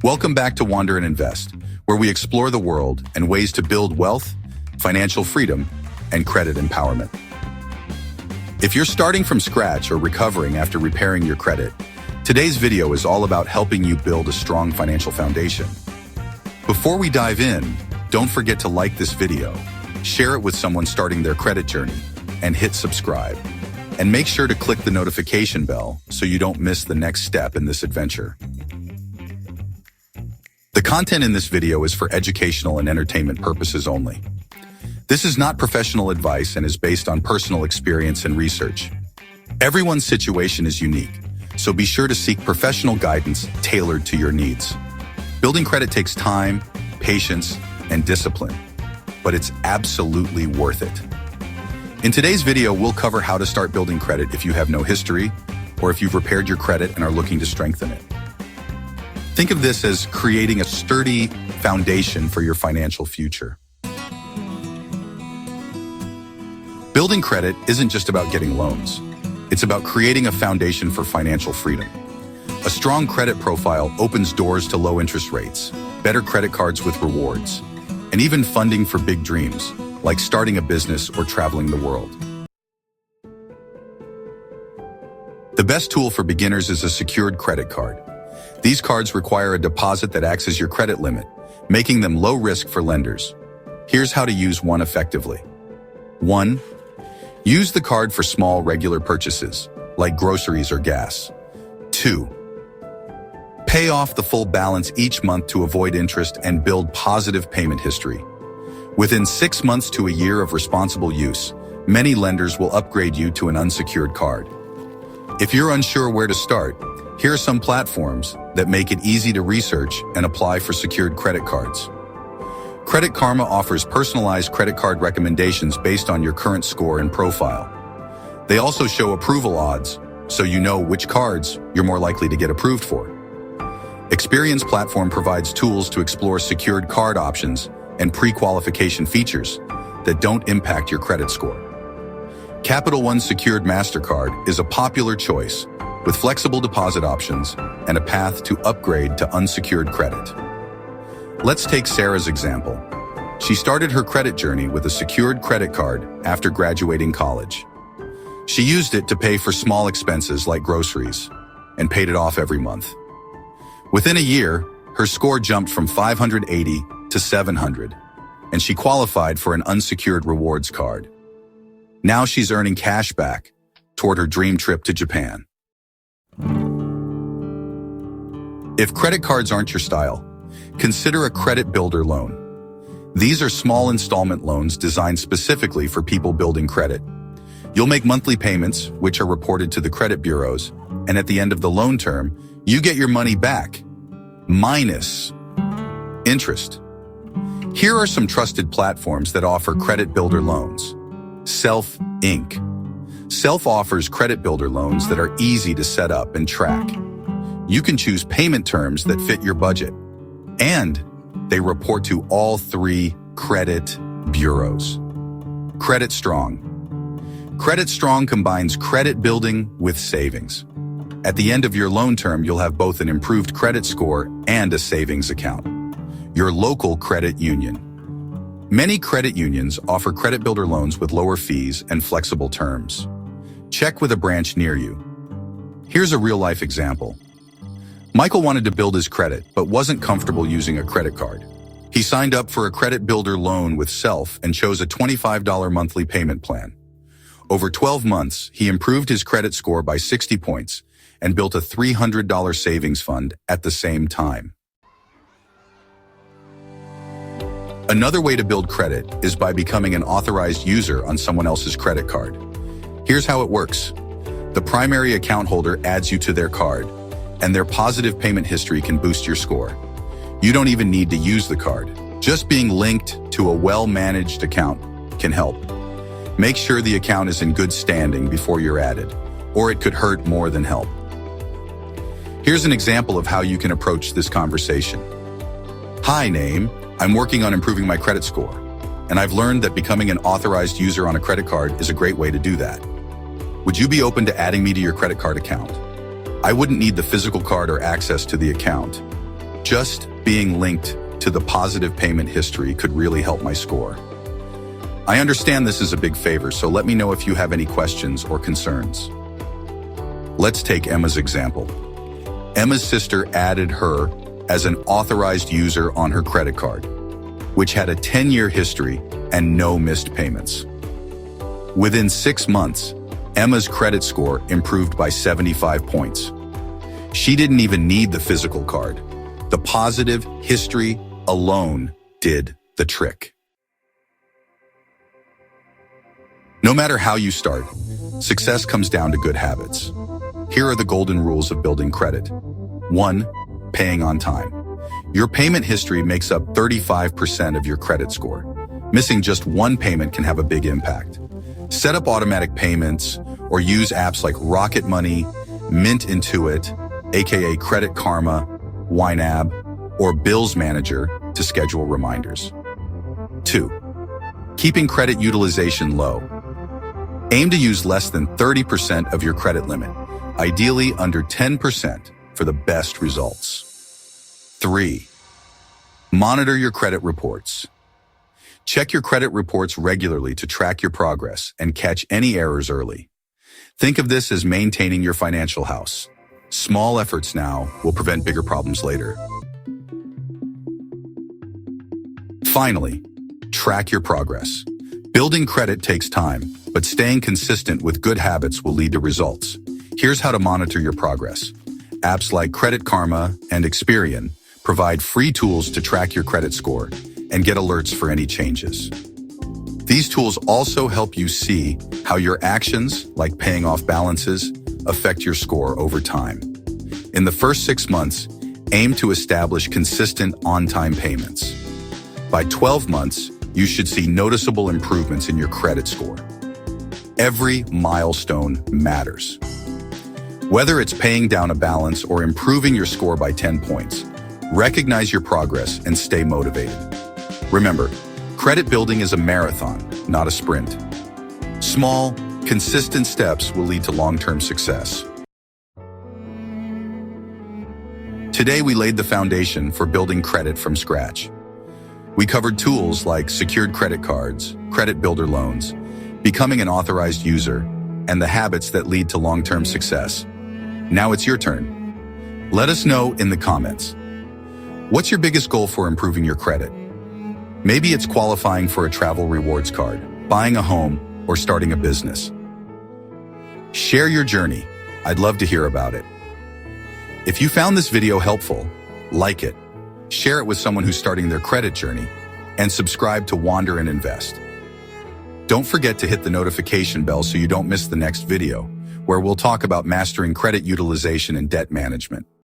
Welcome back to Wander and Invest, where we explore the world and ways to build wealth, financial freedom, and credit empowerment. If you're starting from scratch or recovering after repairing your credit, today's video is all about helping you build a strong financial foundation. Before we dive in, don't forget to like this video, share it with someone starting their credit journey, and hit subscribe. And make sure to click the notification bell so you don't miss the next step in this adventure. The content in this video is for educational and entertainment purposes only. This is not professional advice and is based on personal experience and research. Everyone's situation is unique, so be sure to seek professional guidance tailored to your needs. Building credit takes time, patience, and discipline, but it's absolutely worth it. In today's video, we'll cover how to start building credit if you have no history, or if you've repaired your credit and are looking to strengthen it. Think of this as creating a sturdy foundation for your financial future. Building credit isn't just about getting loans. It's about creating a foundation for financial freedom. A strong credit profile opens doors to low interest rates, better credit cards with rewards, and even funding for big dreams, like starting a business or traveling the world. The best tool for beginners is a secured credit card. These cards require a deposit that acts as your credit limit, making them low risk for lenders. Here's how to use one effectively. 1. Use the card for small regular purchases, like groceries or gas. 2. Pay off the full balance each month to avoid interest and build positive payment history. Within 6 months to a year of responsible use, many lenders will upgrade you to an unsecured card. If you're unsure where to start, here are some platforms that make it easy to research and apply for secured credit cards. Credit Karma offers personalized credit card recommendations based on your current score and profile. They also show approval odds, so you know which cards you're more likely to get approved for. Experience Platform provides tools to explore secured card options and pre-qualification features that don't impact your credit score. Capital One Secured MasterCard is a popular choice with flexible deposit options and a path to upgrade to unsecured credit. Let's take Sarah's example. She started her credit journey with a secured credit card after graduating college. She used it to pay for small expenses like groceries and paid it off every month. Within a year, her score jumped from 580 to 700, and she qualified for an unsecured rewards card. Now she's earning cash back toward her dream trip to Japan. If credit cards aren't your style, consider a credit builder loan. These are small installment loans designed specifically for people building credit. You'll make monthly payments, which are reported to the credit bureaus, and at the end of the loan term, you get your money back, minus interest. Here are some trusted platforms that offer credit builder loans. Self Inc. Self offers credit builder loans that are easy to set up and track. You can choose payment terms that fit your budget, and they report to all 3 credit bureaus. Credit Strong. Credit Strong combines credit building with savings. At the end of your loan term, you'll have both an improved credit score and a savings account. Your local credit union. Many credit unions offer credit builder loans with lower fees and flexible terms. Check with a branch near you. Here's a real-life example. Michael wanted to build his credit, but wasn't comfortable using a credit card. He signed up for a credit builder loan with Self and chose a $25 monthly payment plan. Over 12 months, he improved his credit score by 60 points and built a $300 savings fund at the same time. Another way to build credit is by becoming an authorized user on someone else's credit card. Here's how it works. The primary account holder adds you to their card, and their positive payment history can boost your score. You don't even need to use the card. Just being linked to a well-managed account can help. Make sure the account is in good standing before you're added, or it could hurt more than help. Here's an example of how you can approach this conversation. Hi, name. I'm working on improving my credit score, and I've learned that becoming an authorized user on a credit card is a great way to do that. Would you be open to adding me to your credit card account? I wouldn't need the physical card or access to the account. Just being linked to the positive payment history could really help my score. I understand this is a big favor, so let me know if you have any questions or concerns. Let's take Emma's example. Emma's sister added her as an authorized user on her credit card, which had a 10-year history and no missed payments. Within 6 months, Emma's credit score improved by 75 points. She didn't even need the physical card. The positive history alone did the trick. No matter how you start, success comes down to good habits. Here are the golden rules of building credit. 1. Paying on time. Your payment history makes up 35% of your credit score. Missing just one payment can have a big impact. Set up automatic payments or use apps like Rocket Money, Mint Intuit, aka Credit Karma, YNAB, or Bills Manager to schedule reminders. 2. Keeping credit utilization low. Aim to use less than 30% of your credit limit, ideally under 10% for the best results. 3. Monitor your credit reports. Check your credit reports regularly to track your progress and catch any errors early. Think of this as maintaining your financial house. Small efforts now will prevent bigger problems later. Finally, track your progress. Building credit takes time, but staying consistent with good habits will lead to results. Here's how to monitor your progress. Apps like Credit Karma and Experian provide free tools to track your credit score and get alerts for any changes. These tools also help you see how your actions, like paying off balances, affect your score over time. In the first 6 months, aim to establish consistent on-time payments. By 12 months, you should see noticeable improvements in your credit score. Every milestone matters. Whether it's paying down a balance or improving your score by 10 points, recognize your progress and stay motivated. Remember, credit building is a marathon, not a sprint. Small, consistent steps will lead to long-term success. Today, we laid the foundation for building credit from scratch. We covered tools like secured credit cards, credit builder loans, becoming an authorized user, and the habits that lead to long-term success. Now it's your turn. Let us know in the comments. What's your biggest goal for improving your credit? Maybe it's qualifying for a travel rewards card, buying a home, or starting a business. Share your journey. I'd love to hear about it. If you found this video helpful, like it, share it with someone who's starting their credit journey, and subscribe to Wander and Invest. Don't forget to hit the notification bell so you don't miss the next video, where we'll talk about mastering credit utilization and debt management.